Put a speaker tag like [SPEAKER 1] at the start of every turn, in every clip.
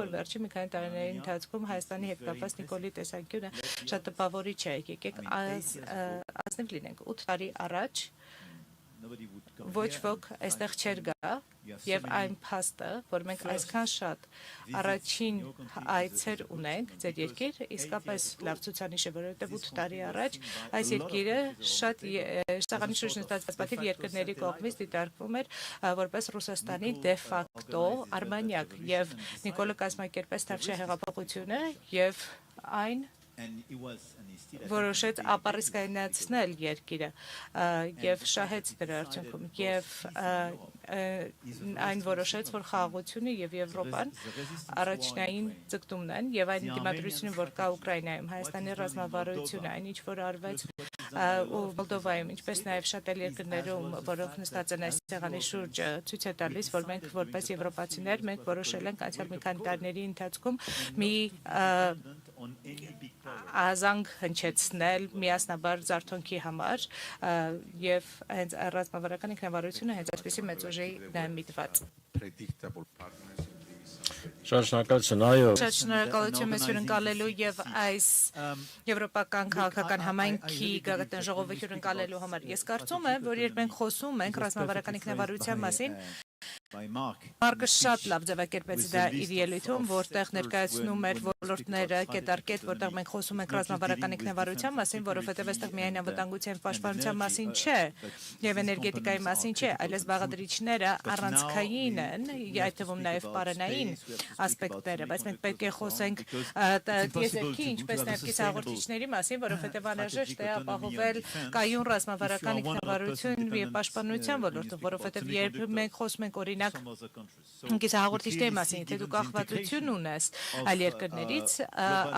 [SPEAKER 1] որ վերջին մի քանի տարիների ընթացքում Հայաստանի հետ կապված Նիկոլի տեսանկյունը շատ տպավորիչ է։ Եկեք ազնիվ լինենք 8 տարի առաջ ոչ ոք այստեղ չէր գա եւ այն փաստը, որ մենք այսքան շատ առաջին այցեր ունենք ձեր երկիր, իսկապես լավ ցուցանիշ է, որովհետեւ 8 տարի առաջ այս երկիրը շատ սաղանի շուրջ նստած պատիվ երկրների կողմից դիտարկվում էր որպես Ռուսաստանի դե ֆակտո արմանյակ եւ Նիկոլը կազմակերպեց Թավշյա հեղափոխությունը եւ այն որոշեց ապառիսկայնացնել երկիրը եւ շահեց դրա արդյունքում եւ այն որոշեց որ խաղաղությունը եւ Եվրոպան առաջնային ձգտումն են եւ այն դիմադրությունը որ կա Ուկրաինայում Հայաստանի ռազմավարությունը այն ինչ որ արվեց ու Մոլդովայում ինչպես նաեւ շատ այլ երկրներում որոնք նստած են այս ցեղանի շուրջ ցույց է տալիս որ մենք որպես եվրոպացիներ մենք որոշել ենք անցյալ մի քանի տարիների ընթացքում մի ազանգ հնչեցնել միասնաբար զարթոնքի համար եւ հենց ռազմավարական ինքնավարությունը հենց այսպեսի մեծ ուժի միտված
[SPEAKER 2] Շնորհակալություն, այո։
[SPEAKER 1] Շատ շնորհակալություն մեզ հյուրընկալելու եւ այս եվրոպական քաղաքական համայնքի գաղտնի ժողովը հյուրընկալելու համար։ Ես կարծում եմ, որ երբ մենք խոսում ենք ռազմավարական ինքնավարության մասին, Մարկը շատ լավ ձևակերպեց դա իր ելույթում, որտեղ ներկայացնում էր ոլորտները կետարկետ, որտեղ մենք խոսում ենք ռազմավարական ինքնավարության մասին, որովհետև այստեղ միայն անվտանգության պաշտպանության մասին չէ եւ էներգետիկայի մասին չէ, այլև զբաղադրիչները առանցքային են, այդ թվում նաեւ պարանային ասպեկտները, բայց մենք պետք է խոսենք տիեզերքի, ինչպես նաեւ կիսահաղորդիչների մասին, որովհետև անհրաժեշտ է ապահովել կայուն ռազմավարական ինքնավարություն եւ պաշտպանության ոլորտում, որովհետև երբ մենք խոսում ենք օրինակ կիսահաղորդիչների մասին, եթե դու կախվածություն ունես այլ երկրներից,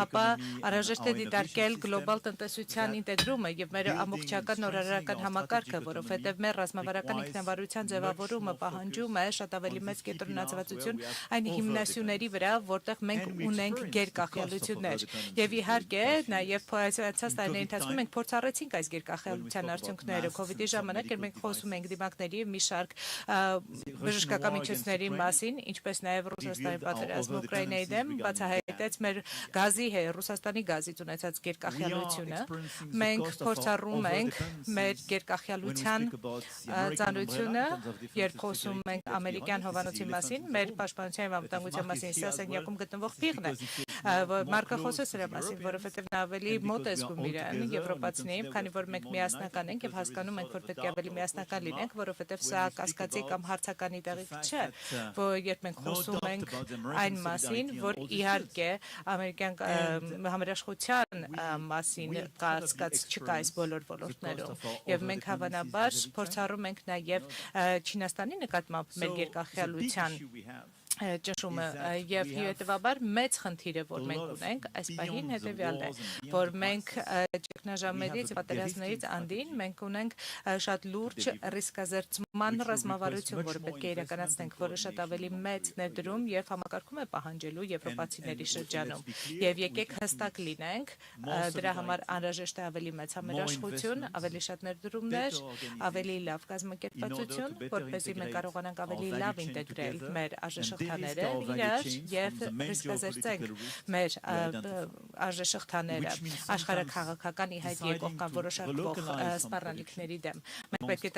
[SPEAKER 1] ապա անհրաժեշտ է դիտարկել գլոբալ տնտեսության ինտեգրումը եւ մեր ամբողջական նորարարական համակարգը, որովհետեւ մեր ռազմավարական ինքնավարության ձևավորումը պահանջում է շատ ավելի մեծ կենտրոնացվածություն այն հիմնասյուների վրա, որտեղ մենք ունենք գերկախյալություններ։ Եվ իհարկե, նաեւ փոխանցած տարիների ընթացքում մենք փորձառեցինք այս գերկախյալության արդյունքները։ Կոവിഡ്ի ժամանակ մենք խոսում ենք դիմակների մի շարք բժշկական միջոցների մասին, ինչպես նաև Ռուսաստանի պատերազմը Ուկրաինայի դեմ բացահայտեց մեր գազի Ռուսաստանի գազից ունեցած գերկախյալությունը։ Մենք փորձառում ենք մեր գերկախյալության ծանրությունը, երբ խոսում ենք ամերիկյան հովանոցի մասին, մեր պաշտպանության եւ անվտանգության մասին սիասենյակում գտնվող փիղն է, Մարկը խոսեց դրա մասին, որովհետեւ նա ավելի մոտ է զգում իրեն եվրոպացիներին, քանի որ մենք միասնական ենք եւ հասկանում ենք, որ պետք է ավելի միասնական լինենք, որովհետեւ սա կասկածի կամ հարցականի տեղիք չէ, որ երբ մենք խոսում ենք այն մասին, որ իհարկե ամերիկյան համերաշխության մասին կասկած չկա այս բոլոր ոլորտներում եւ մենք հավանաբար փորձառում ենք նաեւ Չինաստանի նկատմամբ մեր գերկախյալության ճնշումը եւ հետեւաբար մեծ խնդիրը որ մենք ունենք այս պահին հետեւյալն է որ մենք ճգնաժամերից պատերազմներից անդին մենք ունենք շատ լուրջ ռիսկազերծման ռազմավարություն որը պետք է իրականացնենք որը շատ ավելի մեծ ներդրում եւ համակարգում է պահանջելու եվրոպացիների շրջանում եւ եկեք հստակ լինենք դրա համար անհրաժեշտ է ավելի մեծ համերաշխություն ավելի շատ ներդրումներ ավելի լավ կազմակերպվածություն որպեսզի մենք կարողանանք ավելի լավ ինտեգրել մեր արժեշղթաները իրար եւ ռիսկազերծենք մեր արժեշղթաները աշխարհաքաղաքական իհայտ եկող կամ որոշակվող սպառնալիքների դեմ մենք պետք է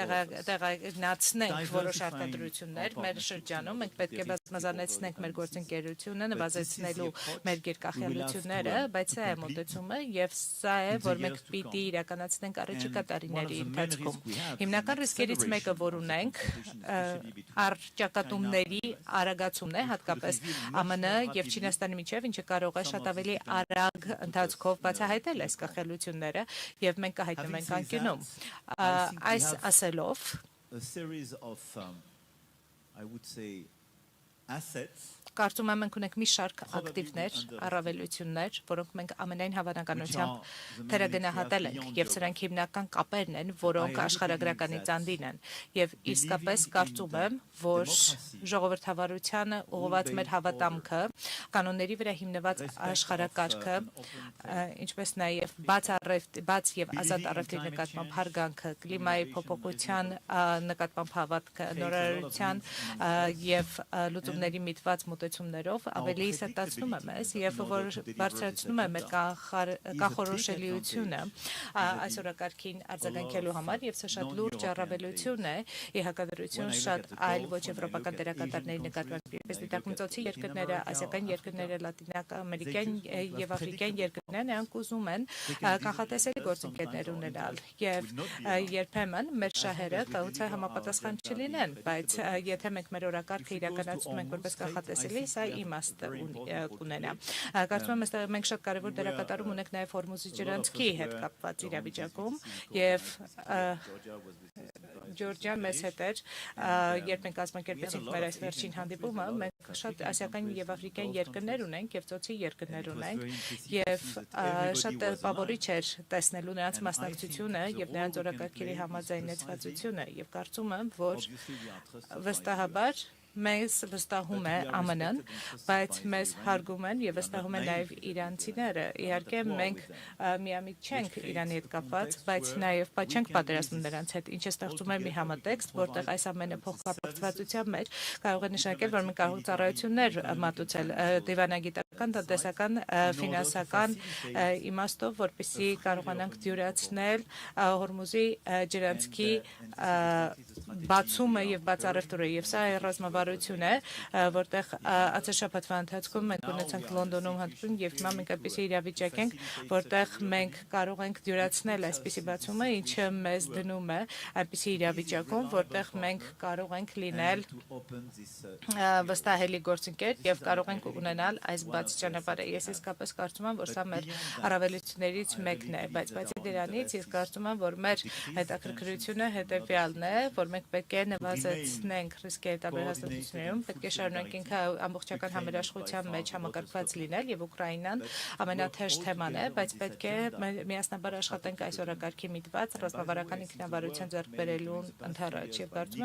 [SPEAKER 1] տեղայնացնենք որոշ արտադրություններ մեր շրջանում մենք պետք է բազմազանեցնենք մեր գործընկերությունը նվազեցնելու մեր գերկախյալությունները բայց սա է մոտեցումը եւ սա է որ մենք պիտի իրականացնենք առաջիկա տարիների ընթացքում հիմնական ռիսկերից մեկը որ ունենք առճակատումների արագացումն է հատկապես ԱՄՆ եւ Չինաստանի միջև ինչը կարող է շատ ավելի արագ ընթացքով բացահայտել այս կախյալությունները եւ մենք կհայտնվենք անկյունում այս ասելով Կարծում եմ մենք ունենք մի շարք ակտիվներ, առավելություններ, որոնք մենք ամենայն հավանականությամբ թերագնահատել ենք, եւ սրանք հիմնական կապերն են, որոնք աշխարհագրականից անդին են։ Եվ իսկապես կարծում եմ, որ ժողովրդավարությանը ուղղված մեր հավատամքը, կանոնների վրա հիմնված աշխարհակարգը, ինչպես նաեւ բաց եւ ազատ առևտրի նկատմամբ հարգանքը, կլիմայի փոփոխության նկատմամբ հավատքը, նորարարության եւ լուծումների միտված մոտեցումներով ավելի սրտացնում է մեզ եւ որ բարձրացնում է մեր կանխորոշելիությունը այս օրակարգին արձագանքելու համար եւ սա շատ լուրջ առավելություն է ի հակադրություն շատ այլ ոչ եվրոպական դերակատարների նկատմամբ պես դիտարկմծոցի երկրները ասիական երկրները լատինամերիկյան եւ աֆրիկյան երկրներն նրանք ուզում են կանխատեսելի գործընկերներ ունենալ եւ երբեմն մեր շահերը կայուցե համապատասխան չլինեն բայց եթե մենք մեր օրակարգը իրականացնում ենք որպես կանխատեսելի սա իմաստ կունենա կարծում եմ մենք շատ կարևոր դերակատարում ունենք նաեւ Հորմուզի ջրանցքի հետ կապված իրավիճակում եւ Ջորջիան մեզ հետ էր երբ մենք կազմակերպեցինք մեր այս վերջին հանդիպումը մենք շատ ասիական եւ աֆրիկյան երկրներ ունենք եւ ծոցի երկրներ ունենք եւ շատ տպավորիչ էր տեսնելու նրանց մասնակցությունը եւ նրանց օրակարգերի համաձայնեցվածությունը եւ կարծում եմ որ վստահաբար մեզ վստահում է ԱՄՆ-ն, բայց մեզ հարգում են եւ վստահում են նաեւ իրանցիները։ Իհարկե մենք միամիտ չենք Իրանի հետ կապված, բայց նաեւ չենք պատերազմում նրանց հետ, ինչը ստեղծում է մի համատեքստ, որտեղ այս ամենը փոխկապակցվածության մեջ կարող է նշանակել, որ մենք կարող ենք ծառայություններ մատուցել դիվանագիտական, տնտեսական, ֆինանսական իմաստով, որպեսզի կարողանանք դյուրացնել Հորմուզի ջրանցքի բացումը եւ բացառևտուրը եւ սա ռազմավարություն է, որտեղ ացաշաբաթվա ընթացքում մենք ունեցանք Լոնդոնում հանդիպում եւ հիմա մենք այդպիսի իրավիճակ ենք, որտեղ մենք կարող ենք դյուրացնել այսպիսի բացումը, ինչը մեզ դնում է այդպիսի իրավիճակում, որտեղ մենք կարող ենք լինել վստահելի գործընկեր եւ կարող ենք ունենալ այս բաց ճանապարհը։ Ես իսկապես կարծում եմ, որ սա մեր առավելություններից մեկն է, բայց բացի դրանից ես կարծում եմ, որ մեր հետաքրքրությունը հետեւյալն է, որ մենք պետք է նվազեցնենք ռիսկի հետաբերություններում, պետք է շարունակենք ամբողջական համերաշխության մեջ համակարգված լինել եւ Ուկրաինան ամենաթեժ թեման է, բայց պետք է միասնաբար աշխատենք այս օրակարգի միտված ռազմավարական ինքնավարության ձեռք բերելու ընդառաջ եւ կարծում